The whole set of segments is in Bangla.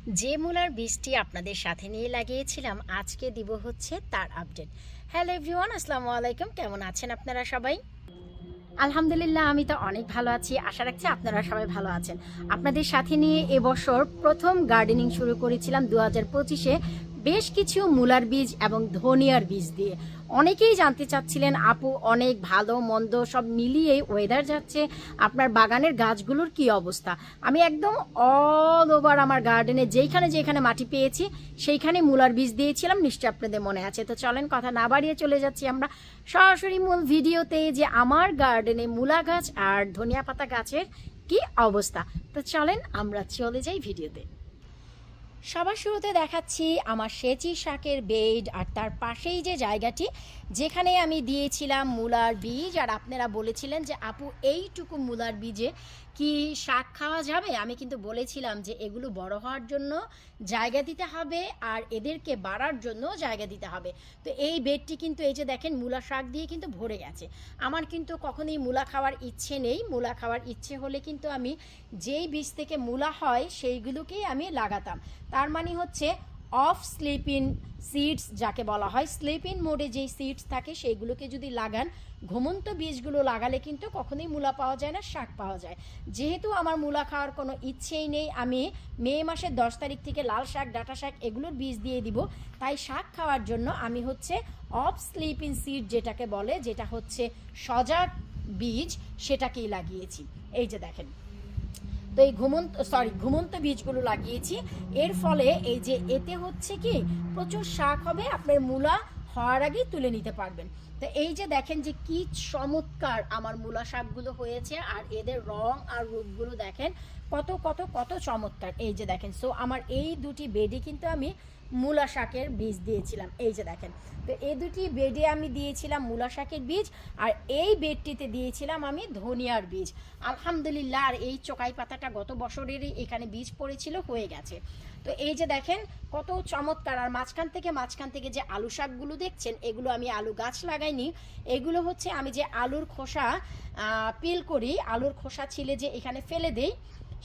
যে মূলার বীজটি আপনাদের সাথে নিয়ে লাগিয়েছিলাম আজকে দিব হচ্ছে তার আপডেট। হ্যালো এভরিওয়ান, আসসালামু আলাইকুম। কেমন আছেন আপনারা সবাই? আলহামদুলিল্লাহ, আমি তো অনেক ভালো আছি। আশা রাখছি আপনারা সবাই ভালো আছেন। আপনাদের সাথে নিয়ে এবছর প্রথম গার্ডেনিং শুরু করেছিলাম 2025-এ বেশ কিছু মূলার বীজ এবং ধনিয়ার বীজ দিয়ে। অনেকেই জানতে চাচ্ছিলেন, আপু অনেক ভালো মন্দ সব মিলিয়ে ওয়েদার যাচ্ছে, আপনার বাগানের গাছগুলোর কি অবস্থা। আমি একদম অল ওভার আমার গার্ডেনে যেখানে যেখানে মাটি পেয়েছি সেইখানে মূলার বীজ দিয়েছিলাম, নিশ্চয়ই আপনাদের মনে আছে। তো চলেন কথা না বাড়িয়ে চলে যাচ্ছি আমরা সরাসরি মূল ভিডিওতে, যে আমার গার্ডেনে মূলা গাছ আর ধনিয়া পাতা গাছের কি অবস্থা। তো চলেন আমরা চলে যাই ভিডিওতে। সবার শুরুতে দেখাচ্ছি আমার সেচি শাকের বেড, আর তার পাশেই যে জায়গাটি যেখানে আমি দিয়েছিলাম মূলার বীজ। আর আপনারা বলেছিলেন যে আপু এইটুকু মূলার বীজে কি শাক খাওয়া যাবে। আমি কিন্তু বলেছিলাম যে এগুলো বড় হওয়ার জন্য জায়গা দিতে হবে আর এদেরকে বাড়ার জন্য জায়গা দিতে হবে। তো এই বেডটি কিন্তু এই যে দেখেন মূলা শাক দিয়ে কিন্তু ভরে গেছে। আমার কিন্তু কখনোই মূলা খাওয়ার ইচ্ছে নেই। মূলা খাওয়ার ইচ্ছে হলে কিন্তু আমি যেই বীজ থেকে মূলা হয় সেইগুলোকেই আমি লাগাতাম। তার মানে হচ্ছে অফ স্লিপিং সিডস যাকে বলা হয়, স্লিপিং মোডে যেই সিডস থাকে সেইগুলোকে যদি লাগান, ঘুমন্ত বীজগুলো লাগালে কিন্তু কখনোই মূলা পাওয়া যায় না, শাক পাওয়া যায়। যেহেতু আমার মূলা খাওয়ার কোনো ইচ্ছেই নেই, আমি মে মাসের 10 তারিখ থেকে লাল শাক, ডাঁটা শাক এগুলোর বীজ দিয়ে দিব। তাই শাক খাওয়ার জন্য আমি হচ্ছে অফ স্লিপিং সিড যেটাকে বলে, যেটা হচ্ছে সজাগ বীজ, সেটাকেই লাগিয়েছি। এই যে দেখেন, তো এই ঘুমন্ত বীজগুলো লাগিয়েছি। এর ফলে এই যে এতে হচ্ছে কি প্রচুর শাক হবে, আপনার মূলা হওয়ার আগেই তুলে নিতে পারবেন। তো এই যে দেখেন যে কি চমৎকার আমার মূলা শাকগুলো হয়েছে, আর এদের রং আর রূপগুলো দেখেন কত কত কত চমৎকার। এই যে দেখেন, সো আমার এই দুটি বেডে কিন্তু আমি মূলা শাকের বীজ দিয়েছিলাম। এই যে দেখেন, তো এই দুটি বেডে আমি দিয়েছিলাম মূলা শাকের বীজ, আর এই বেডটিতে দিয়েছিলাম আমি ধনিয়ার বীজ। আলহামদুলিল্লাহ, আর এই চোকাই পাতাটা গত বছরেরই এখানে বীজ পড়েছিল, হয়ে গেছে। তো এই যে দেখেন কত চমৎকার। আর মাঝখান থেকে যে আলু শাকগুলো দেখছেন, এগুলো আমি আলু গাছ লাগাইনি, এগুলো হচ্ছে আমি যে আলুর খোসা পিল করি, আলুর খোসা ছিলে যে এখানে ফেলে দেই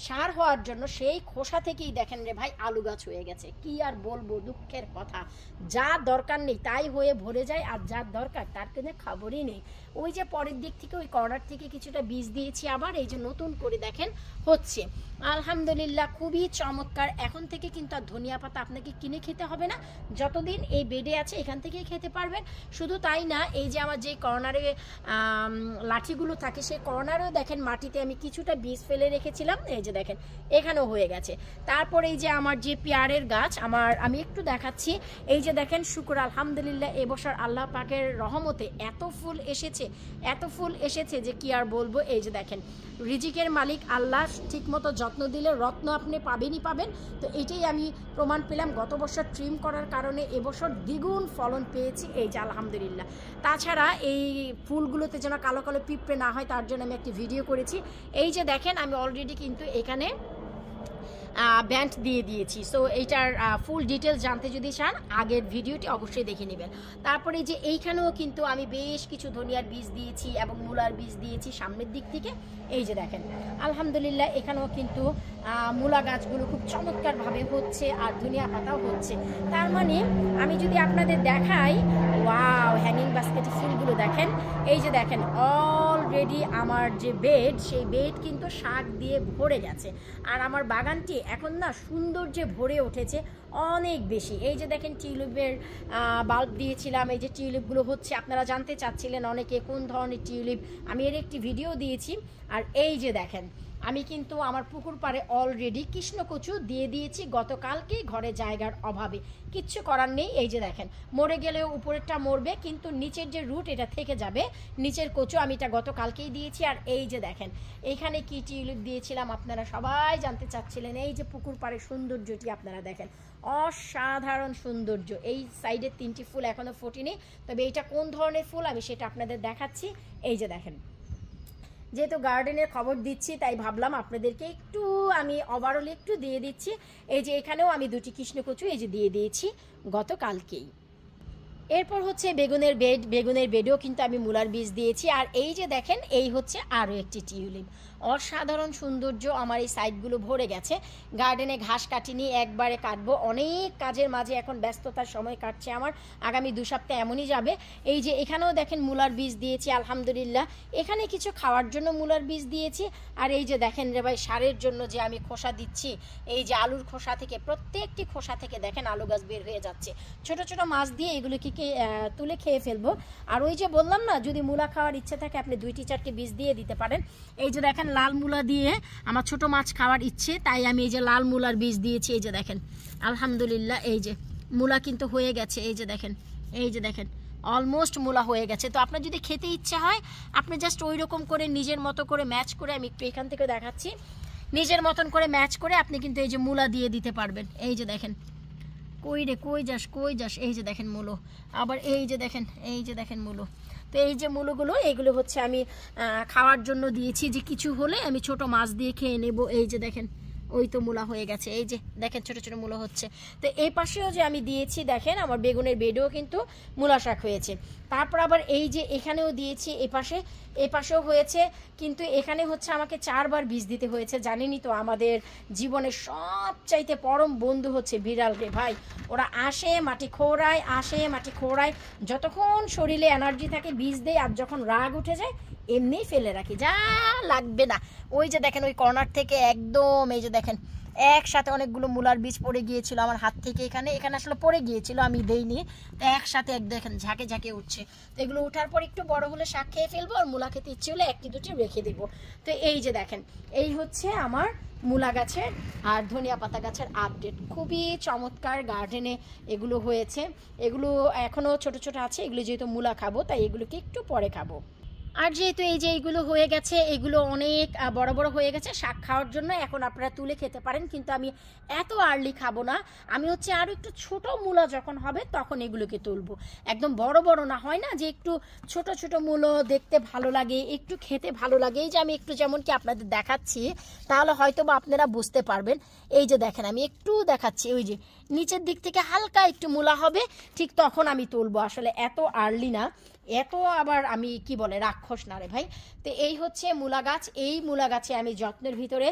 সার হওয়ার জন্য, সেই খোসা থেকেই দেখেন রে ভাই আলু গাছ হয়ে গেছে। কি আর বলবো, দুঃখের কথা। যা দরকার নেই তাই হয়ে ভরে যায়, আর যার দরকার তার কিন্তু খবরই নেই। ওই যে পরের দিক থেকে ওই কর্নার থেকে কিছুটা বীজ দিয়েছি, আবার এই যে নতুন করে দেখেন হচ্ছে। আলহামদুলিল্লাহ, খুবই চমৎকার। এখন থেকে কিন্তু আর ধনিয়া পাতা আপনাকে কিনে খেতে হবে না, যতদিন এই বেডে আছে এখান থেকেই খেতে পারবেন। শুধু তাই না, এই যে আমার যে কর্নারে লাঠিগুলো থাকে সেই কর্নারেও দেখেন মাটিতে আমি কিছুটা বীজ ফেলে রেখেছিলাম। এই যে দেখেন এখানেও হয়ে গেছে। তারপর এই যে আমার যে পেয়ারের গাছ, আমি একটু দেখাচ্ছি। এই যে দেখেন, শুকর আলহামদুলিল্লাহ, এবছর আল্লাহ পাকের রহমতে এত ফুল এসেছে যে কি আর বলবো। এই যে দেখেন, রিজিকের মালিক আল্লাহ ঠিকমতো যত্ন দিলে রত্ন আপনি পাবেন। তো এটাই আমি প্রমাণ পেলাম গত বছর ট্রিম করার কারণে এবছর দ্বিগুণ ফলন পেয়েছি। এই যে আলহামদুলিল্লাহ। তাছাড়া এই ফুলগুলোতে যেন কালো কালো পিঁপড়ে না হয় তার জন্য আমি একটি ভিডিও করেছি। এই যে দেখেন, আমি অলরেডি কিন্তু এখানে ব্যান্ড দিয়ে দিয়েছি। সো এইটার ফুল ডিটেলস জানতে যদি চান আগের ভিডিওটি অবশ্যই দেখে নেবেন। তারপরে যে এইখানেও কিন্তু আমি বেশ কিছু ধনিয়ার বীজ দিয়েছি এবং মূলার বীজ দিয়েছি সামনের দিক থেকে। এই যে দেখেন আলহামদুলিল্লাহ, এখানেও কিন্তু মূলা গাছগুলো খুব চমৎকারভাবে হচ্ছে, আর ধনিয়া পাতাও হচ্ছে। তার মানে আমি যদি আপনাদের দেখাই, ওয়াও, হ্যাঙ্গিং বাস্কেটে ফুলগুলো দেখেন। এই যে দেখেন অলরেডি আমার যে বেড, সেই বেড কিন্তু শাক দিয়ে ভরে গেছে, আর আমার বাগানটি এখন না সৌন্দর্যে ভরে উঠেছে অনেক বেশি। এই যে দেখেন টিউলিপের বাল্ব দিয়েছিলাম, এই যে টিউলিপগুলো হচ্ছে। আপনারা জানতে চাচ্ছিলেন অনেকে কোন ধরনের টিউলিপ, আমি এর একটি ভিডিও দিয়েছি। আর এই যে দেখেন, আমি কিন্তু আমার পুকুর পাড়ে অলরেডি কৃষ্ণকচু দিয়ে দিয়েছি গতকালকেই, ঘরে জায়গার অভাবে, কিচ্ছু করার নেই। এই যে দেখেন, মরে গেলেও উপরেরটা মরবে, কিন্তু নিচের যে রুট এটা থেকে যাবে, নিচের কচু আমি এটা গতকালকেই দিয়েছি। আর এই যে দেখেন এইখানে কি টিউলিপ দিয়েছিলাম, আপনারা সবাই জানতে চাচ্ছিলেন। এই যে পুকুর পাড়ের সৌন্দর্যটি আপনারা দেখেন, অসাধারণ সৌন্দর্য। এই সাইডের 3টি ফুল এখনো ফোটেনি, তবে এইটা কোন ধরনের ফুল আমি সেটা আপনাদের দেখাচ্ছি। এই যে দেখেন, যেহেতু গার্ডেনের খবর দিচ্ছি তাই ভাবলাম আপনাদেরকে একটু আমি ওভারঅল একটু দিয়ে দিচ্ছি। এই যে এখানেও আমি দুটি কৃষ্ণকচু এই যে দিয়ে দিয়েছি গতকালকেই। এরপর হচ্ছে বেগুনের বেডেও কিন্তু আমি মূলার বীজ দিয়েছি। আর এই যে দেখেন, এই হচ্ছে আরও একটি টিউলিপ। অসাধারণ সৌন্দর্য আমার এই সাইডগুলো ভরে গেছে। গার্ডেনে ঘাস কাটিনি, একবারে কাটবো। অনেক কাজের মাঝে এখন ব্যস্ততার সময় কাটছে আমার, আগামী 2 সপ্তাহ এমনই যাবে। এই যে এখানেও দেখেন মূলার বীজ দিয়েছি আলহামদুলিল্লাহ, এখানে কিছু খাওয়ার জন্য মূলার বীজ দিয়েছি। আর এই যে দেখেন রে ভাই, সারের জন্য যে আমি খোসা দিচ্ছি, এই যে আলুর খোসা থেকে, প্রত্যেকটি খোসা থেকে দেখেন আলু গাছ বের হয়ে যাচ্ছে। ছোট ছোট মাছ দিয়ে এগুলোকে তুলে খেয়ে ফেলবো। আর ওই যে বললাম না, যদি মূলা খাওয়ার ইচ্ছে থাকে আপনি 2-4টি বীজ দিয়ে দিতে পারেন। এই যে দেখেন লাল মূলা দিয়ে আমার ছোট মাছ খাওয়ার ইচ্ছে, তাই আমি এই যে লাল মূলার বীজ দিয়েছি। এই যে দেখেন আলহামদুলিল্লাহ, এই যে মূলা কিন্তু হয়ে গেছে। এই যে দেখেন, এই যে দেখেন অলমোস্ট মূলা হয়ে গেছে। তো আপনার যদি খেতে ইচ্ছে হয়, আপনি জাস্ট ওই রকম করে নিজের মতো করে ম্যাচ করে, আমি একটু এখান থেকে দেখাচ্ছি, নিজের মতন করে ম্যাচ করে আপনি কিন্তু এই যে মূলা দিয়ে দিতে পারবেন। এই যে দেখেন, কই রে কই যাস, এই যে দেখেন মূলো, আবার এই যে দেখেন, এই যে দেখেন মূলো। তো এই যে মূলোগুলো, এইগুলো হচ্ছে আমি খাওয়ার জন্য দিয়েছি, যে কিছু হলে আমি ছোট মাছ দিয়ে খেয়ে নেব। এই যে দেখেন, ওই তো মূলা হয়ে গেছে, এই যে দেখেন ছোট ছোট মূলা হচ্ছে। তো এই পাশেও যে আমি দিয়েছি দেখেন, আমার বেগুনের বেডেও কিন্তু মূলা শাক হয়েছে। তারপর আবার এই যে এখানেও দিয়েছি, এই পাশেও হয়েছে। কিন্তু এখানে হচ্ছে আমাকে 4বার বীজ দিতে হয়েছে। জানেনই তো আমাদের জীবনের সবচাইতে পরম বন্ধু হচ্ছে বিড়াল রে ভাই। ওরা আসে মাটি খোঁড়ায়, যতক্ষণ শরীরে এনার্জি থাকে বীজ দেয়, আর যখন রাগ উঠে যায় এমনিই ফেলে রাখি, যা লাগবে না। ওই যে দেখেন ওই কর্নার থেকে একদম, এই যে দেখেন একসাথে অনেকগুলো মূলার বীজ পড়ে গিয়েছিল আমার হাত থেকে, এখানে আসলে পড়ে গিয়েছিল, আমি দেইনি। তো একসাথে দেখেন ঝাঁকে ঝাঁকে উঠছে। তো এগুলো উঠার পর একটু বড় হলে শাক খেয়ে ফেলবো, আর মূলা খেতে ইচ্ছে হলে 1-2টি রেখে দেবো। তো এই যে দেখেন, এই হচ্ছে আমার মূলা গাছের আর ধনিয়া পাতা গাছের আপডেট। খুবই চমৎকার গার্ডেনে এগুলো হয়েছে। এগুলো এখনও ছোট ছোট আছে, এগুলো যেহেতু মূলা খাবো তাই এগুলোকে একটু পরে খাবো। আর যেহেতু এই যে এইগুলো হয়ে গেছে, এগুলো অনেক বড় বড় হয়ে গেছে শাক খাওয়ার জন্য, এখন আপনারা তুলে খেতে পারেন। কিন্তু আমি এত আর্লি খাবো না, আমি হচ্ছে আরও একটু ছোট মূলা যখন হবে তখন এগুলোকে তুলবো। একদম বড় বড় না, হয় না যে একটু ছোট ছোট মূলো দেখতে ভালো লাগে, একটু খেতে ভালো লাগে। এই যে আমি একটু যেমন কি আপনাদের দেখাচ্ছি, তাহলে হয়তো বা আপনারা বুঝতে পারবেন। এই যে দেখেন আমি একটু দেখাচ্ছি, ওই যে নিচের দিক থেকে হালকা একটু মূলা হবে, ঠিক তখন আমি তুলবো। আসলে এত আর্লি না, এত আবার আমি কি বলে রাক্ষস না রে ভাই। তো এই হচ্ছে মূলা গাছ। এই মূলা গাছে আমি যত্নের ভিতরে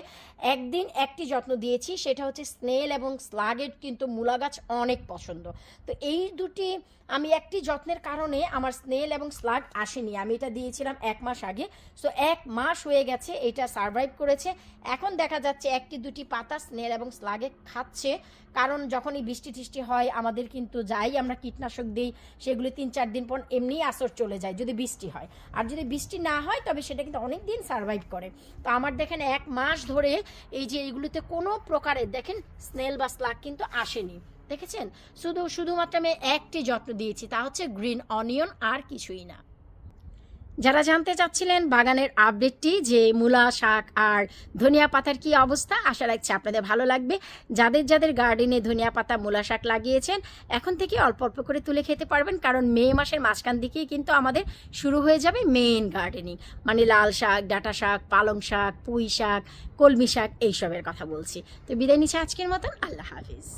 একদিন একটি যত্ন দিয়েছি, সেটা হচ্ছে স্নেল এবং স্লাগের কিন্তু মূলা গাছ অনেক পছন্দ। তো এই দুটি আমি একটি যত্নের কারণে আমার স্নেল এবং স্লাগ আসেনি। আমি এটা দিয়েছিলাম 1 মাস আগে, সো 1 মাস হয়ে গেছে এটা সারভাইভ করেছে। এখন দেখা যাচ্ছে 1-2টি পাতা স্নেল এবং স্লাগে খাচ্ছে, কারণ যখনই বৃষ্টি টিষ্টি হয় আমাদের কিন্তু যাই আমরা কীটনাশক দিই, সেগুলো 3-4 দিন পর এমনিই আসর চলে যায় যদি বৃষ্টি হয়। আর যদি বৃষ্টি না হয় তবে সেটা কিন্তু অনেক দিন সারভাইভ করে। তো আমার দেখেন 1 মাস ধরে এই যে এইগুলোতে কোনো প্রকারের দেখেন স্নেল বা স্লাগ কিন্তু আসেনি, দেখেছেন। শুধুমাত্র আমি একটি যত্ন দিয়েছি, তা হচ্ছে গ্রিন অনিয়ন, আর কিছুই না। যারা জানতে চাচ্ছিলেন বাগানের আপডেটটি, যে মূলা শাক আর ধনিয়া পাতার কি অবস্থা, আশা রাখছি আপনাদের ভালো লাগবে। যাদের গার্ডেনে ধনিয়া পাতা মূলা শাক লাগিয়েছেন, এখন থেকে অল্প অল্প করে তুলে খেতে পারবেন, কারণ মে মাসের মাঝখান দিকেই কিন্তু আমাদের শুরু হয়ে যাবে মেইন গার্ডেনিং। মানে লাল শাক, ডাঁটা শাক, পালং শাক, পুঁই শাক, কলমি শাক, এইসবের কথা বলছি। তো বিদায় নিচ্ছি আজকের মতন, আল্লাহ হাফিজ।